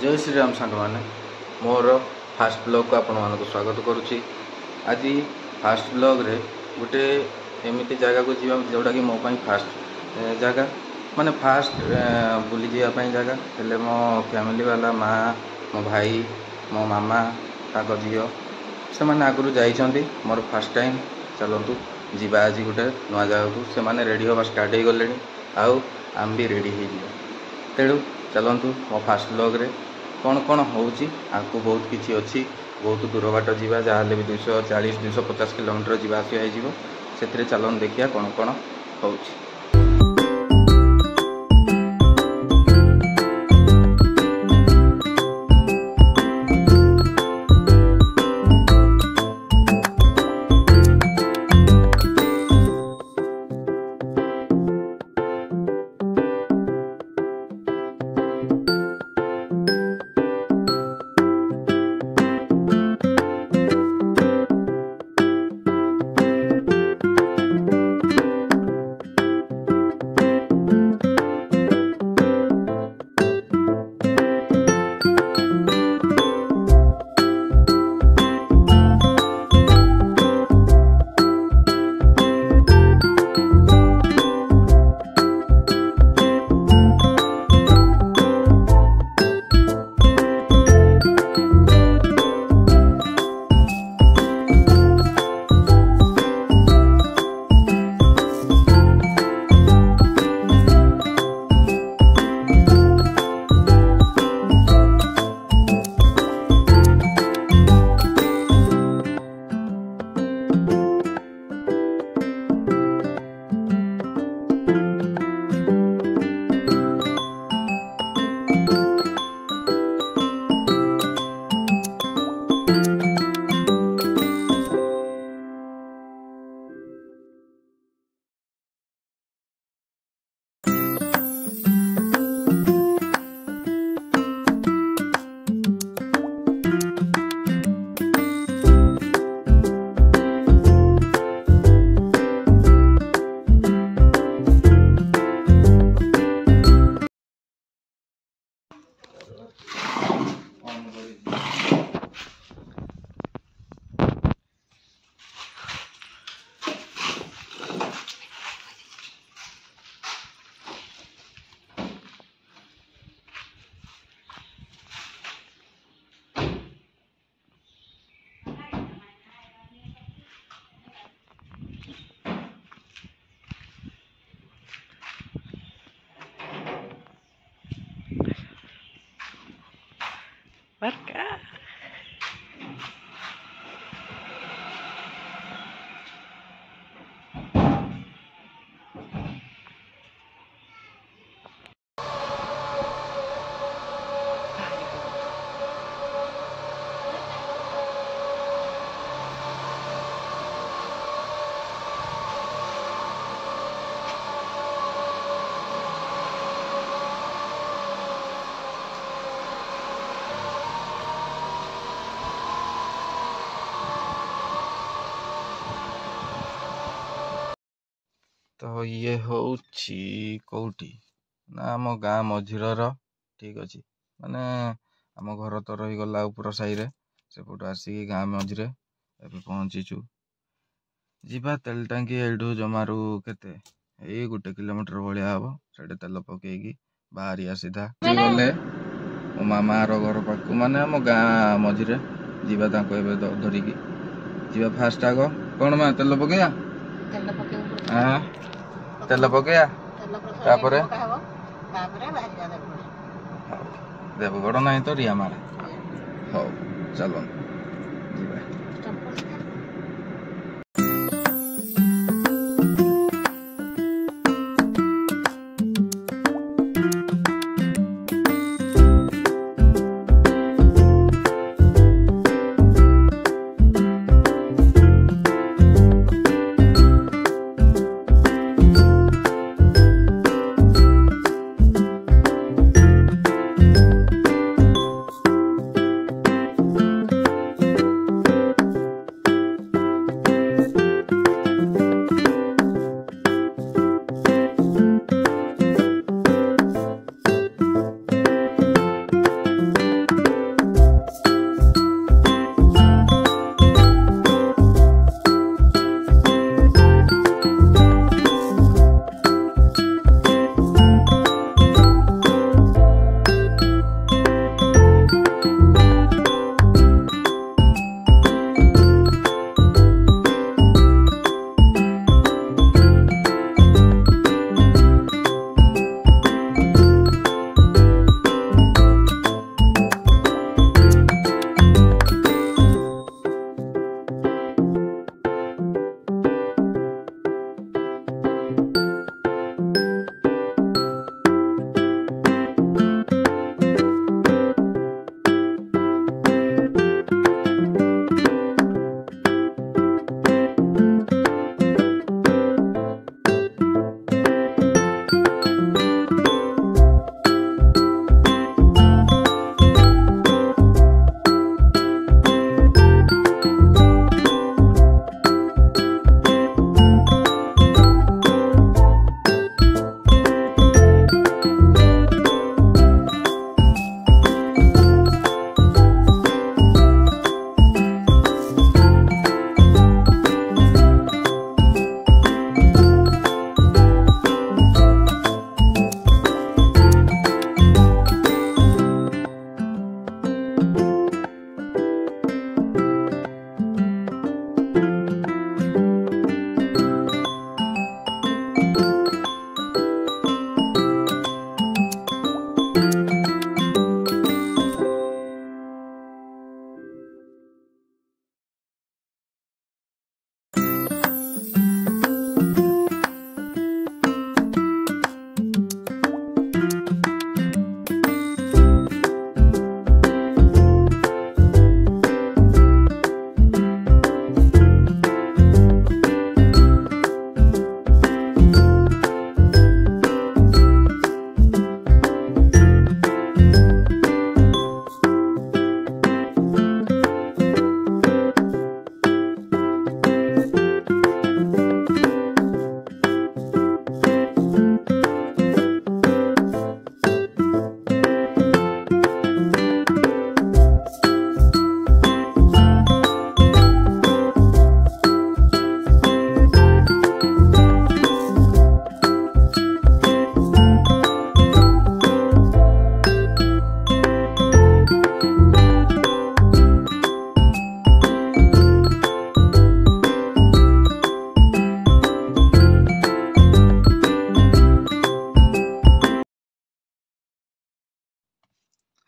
जय श्री राम सांग मैंने मोर फास्ट ब्लॉग को आपण मानक स्वागत करुच्ची। आज फास्ट ब्लॉग रे गोटे एमती जगह को जीवा जोटा कि मो फास्ट जगह माने फास्ट बुली जावाई जगह हेले मो फैमिली वाला माँ मो भाई मो मामा ताको झील से मैंने आगुरी जाइछंती मोर फास्ट टाइम चलतु जीवा आज गोटे नुआ जगह को से मैंने रेडी होगा स्टार्ट हो गले आउ आम भी रेडी हो तेणु चलतु मो फास्ट ब्लॉग रे कौन कौन होची आपको बहुत किसी अच्छी बहुत दूर बाट जावा जहाँ भी 240-250 किलोमीटर जावा आसिया से चलन देखिया कौन कौन होची। Marca. तो ये होची कौटी ना आम गाँ मझिर ठीक अच्छे माने आम घर तो रहीगला उपर साई सेपट आसिक गाँ मझिरे एबे पहुँचीचु जीवा तेल टांकी एडू जमारू केते ए 1 किलोमीटर भाया हम से तेल पकईकी बाहरिया सीधा गले मो मामा घर पाक माने आम गाँ मझिरे जीवा धरिकी जीवा फास्ट आग कौन माँ तेल पकईया तेल पकया तापरे देवगढ़ ना तो रिया मारे हौ चलो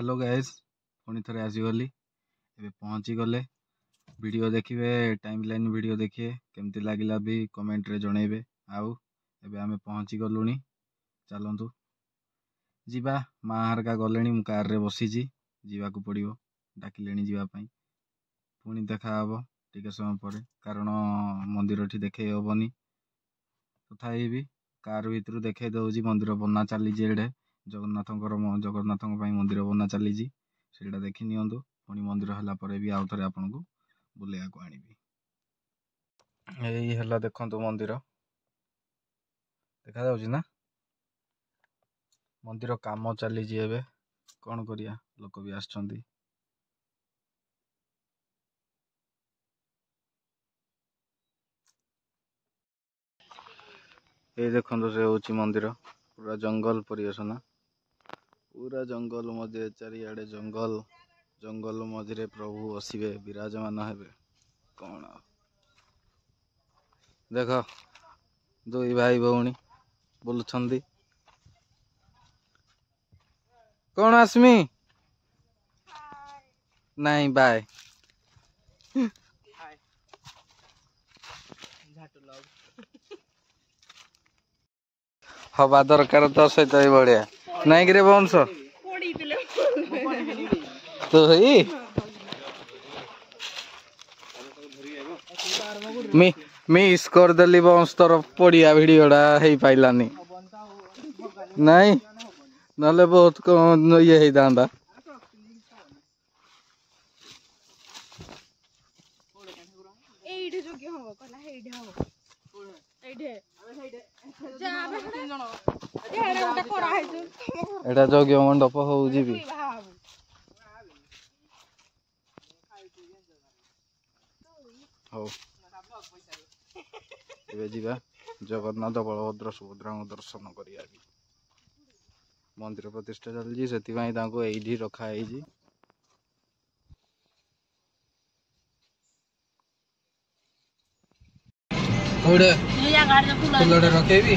हेलो गाइस पुणी थे आसीगली ए पहुँची गले वीडियो देखिए टाइम लाइन वीडियो देखिए केमती लगिला भी कमेंट रे जनइबे आउ एबे आमे पहुँची गलुनी चलतु जीवा माँ हरका गले मु कार रे बसी जीवाकू पड़ो डाकिले जीवाई पुणी देखा हम टिके समय पर कारण मंदिर ठी देखे हेबनी तथापि भी कार भितर देखे दौजी मंदिर बना चली एडे जगन्नाथ मंदिर बना चली से देखी नियंतु पुणी मंदिर है भी आउ थे आपन को बुलेगा को आनी यही है देखु मंदिर देखा जाऊँ ना मंदिर काम चली कौन करिया लोक भी आसछंती ये देखो से हूँ मंदिर पूरा जंगल परिवेशन पूरा जंगल मध्य चारिआडे जंगल जंगल मझे प्रभु बसवे विराजमान हेबे कौन देख दुई भाई भौणी बुलुछंदी कौन आसमी नहीं बाय हवा दरकार तो सहित बढ़िया नहीं कि वंश तो मिस करदेली वंश तरफ पड़िया भिडटा हो पाइलानी नहीं नले बहुत ये होता एटा यज्ञ मंडप हो जगन्नाथ बलभद्र सुभद्रा दर्शन करिया मंदिर प्रतिष्ठा चलती से रखाई रखेबी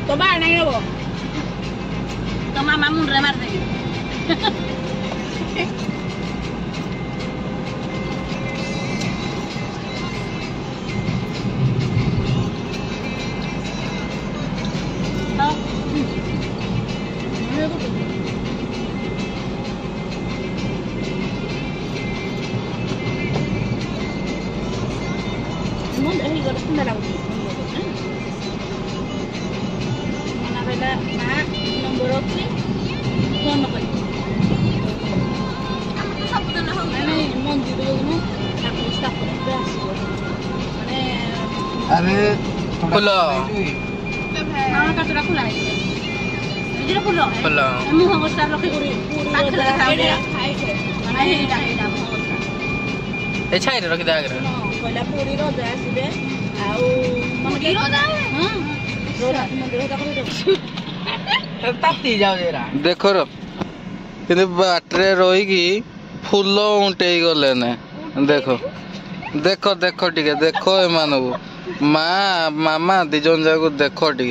तो बाहर नहीं रहो तो मामा मुंडरे मार देगी नंबर अच्छी फोन कर मंदिर अरे फुल कचरा खुला फुल फुल मुह बस्ता रखी छाई रखी दे पहला पूरी रज आसबे देख बाटे रही फूल उठे गले देख देख देख टे देख एमान माँ मामा दिज जाक देख टे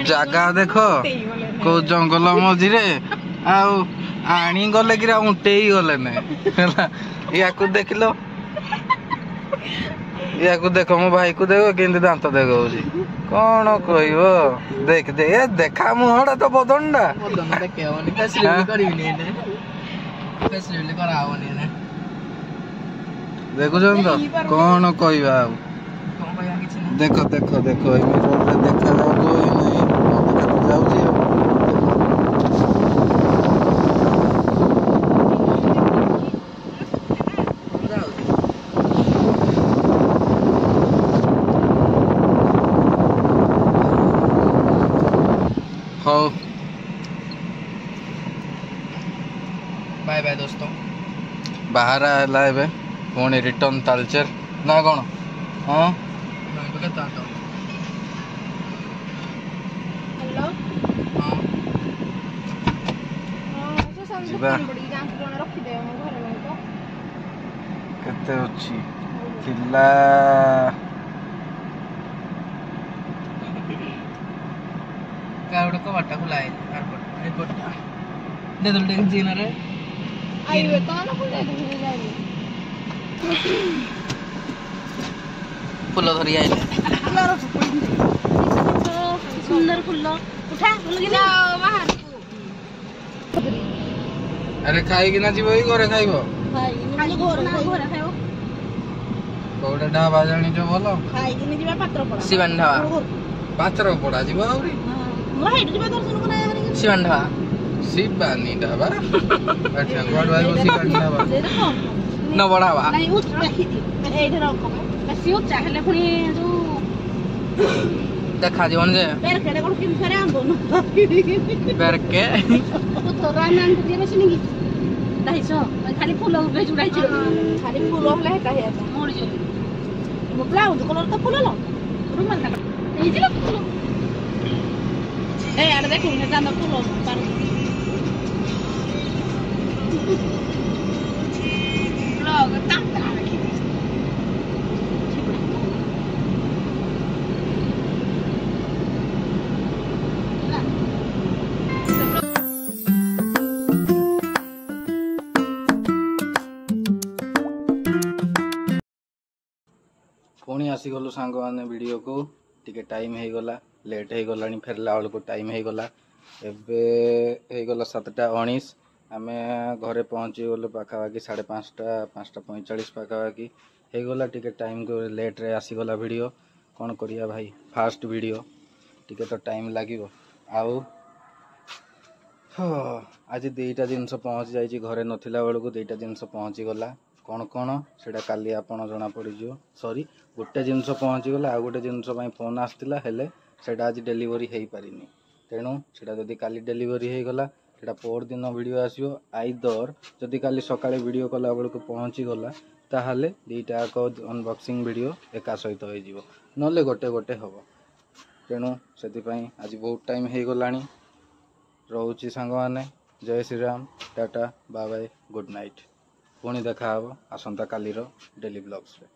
जगह देख को जंगल मझे आनी गले कि उठे गले या देख लो या देख मो भाई को देख के दांत देख कौन कह देख दे देखा मुहटा तो बदनटा देखुन तो कौन कहवा देख देख देख देखा जाऊ हाँ बाय बाय दोस्तों बाहर है पुणी रिटर्न तालचेर ना कौन हाँ केते अच्छी थिला का उड़को वाटा खुला है एयरपोर्ट दे दो टेक जीना रे आइए तो ना खुले दे जाए फुल धरी आइले सुंदर फुल उठा बोल जाओ बाहर अरे खाई ना जीव घरे खाइब भाई खाली घर खाइबो कोटा ढाबा जानी जो बोलो खाई कि जीवा पात्र पड़ा शिवन ढाबा पात्र पड़ा जीव आउरी मोर हेड जीवा दर्शन को ना हरि शिवन ढाबा शिवानी ढाबा अच्छा गोड भाई को शिवानी ढाबा दे दो न बढ़ावा नहीं उठ रखी थी ए इधर रखो बस उठ चाहले पुनी जो देखा जीवन जे पैर केड़े कोन किन करे आंदो न पैर के तो रानान तो दिने सुनिगी दाइसो खाली फूल उबे जुड़ाई छ खाली फूल हले हेता हेता मोर जो मो ब्लाउज कलर तो फूल लो रुमाल ना ए जे फूल ए आड़ देखो ने जाना फूल पर ब्लॉग ताता रखी पुणी आसीगलु सांग मैंने वीडियो को टिके टाइम हो गला लेट हो गला फेरला बेलू टाइम हो गला एगला 7:19 आम घरे पहुँची गलु पाखापाखि 5:45 पाखापाखि हो गला टिके टाइम को लेट रे आसीगला वीडियो कौन करिया भाई फास्ट वीडियो टिके तो टाइम लगिवो आउ आज 2टा जिनस पहुँची जाइए घरे नथिला बेलू 2टा जिनस पहुँची गला कौन कौन से काली आपन जना पड़ो सॉरी गोटे जिनस पहुँची गला आ गोटे जिनस फोन आसला हेले सेटा आज डेलीवरी हो पारिनी तेणु सेटा जदि काली डेलीवरी हो गला सेटा पर दिन वीडियो आसियो आइदर जदि काली सकाळे वीडियो कला बेलू पहुँची गला ताहले 2टाक अनबॉक्सिंग वीडियो एका सहित हो जिवो नले गोटे गोटे हम तेणु से आज बहुत टाइम हो गलानी रोची सांग माने जय Shri Ram tata bye bye good night पुणी देखा आसंता कालीर डेली ब्लॉग्स रे।